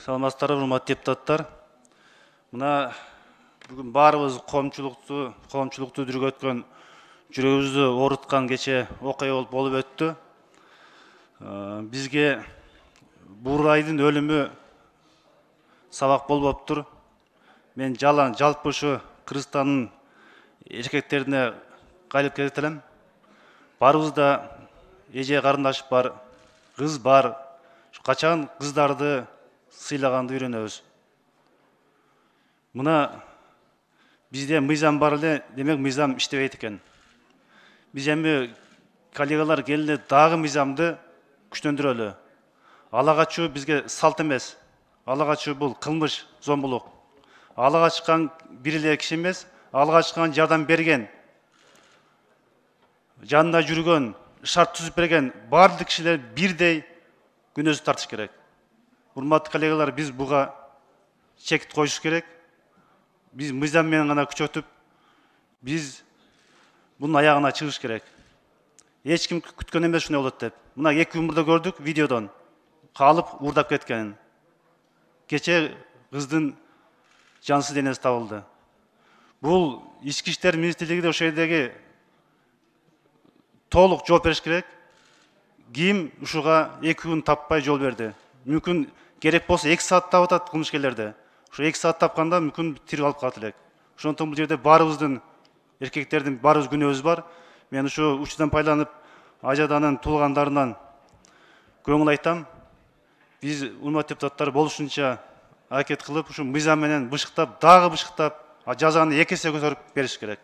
Саламатсыздар, урматтуу депутаттар. Мына бүгүн баарыбыз коомчулукту дүргөткөн, жүрөгүбүздү ооруткан кече окуя болуп өттү. Бизге Буурайдын өлүмү сабак болбоптур. Мен жалпы ушу Кыргызстандын эркектерине кайрылып кетет элем. Барыбызда эже карындаш бар, кыз бар. Качан кыздарды сыйлаганды үйрөнөбүз. Мына бизде мыйзам бар эле, демек мыйзам иштебейт экен. Биз эми коллегалар келди дагы мыйзамды күчтөндүрөлү. Ала качуу бизге салт эмес. Ала качуу бул кылмыш, зомбулук. Ала качкан бир эле киши эмес, ала качкан жардам берген, жанында жүргөн, шарт түзүп берген бардык кишилер бирдей күнөөсүн тартыш керек. Урматтуу коллегалар, биз буга чек коюш керек. Биз мыйзам менен гана күчөтүп, биз бунун аягына чыгыш керек. Эч ким күткөн эмес ушундай болот деп. Мына 2 күн мурда көрдүк видеодон. Калып уурдап кеткен. Кече кыздын жансыз денеси табылды. Бул Ички иштер министрлиги ошол жердеги толук жооп бериш керек. Ким ушуга 2 күн таппай жол берди? Мүмкүн керек болсо 2 саат таап атат кылмышкерлерди. Ошо 2 саат тапканда мүмкүн тирүү алып калат элек. Ошондон бул жерде баарыбыздын эркектердин баарыбыз күнөөбүз бар. Мен ушу учурдан пайланып ажаданын туугандарынан көңүл айтам. Биз урматтуу депутаттар болушунча аракет кылып, ушу мыйзам менен бышыктап, дагы бышыктап, жазаны 2 эсе көтөрүп бериш керек.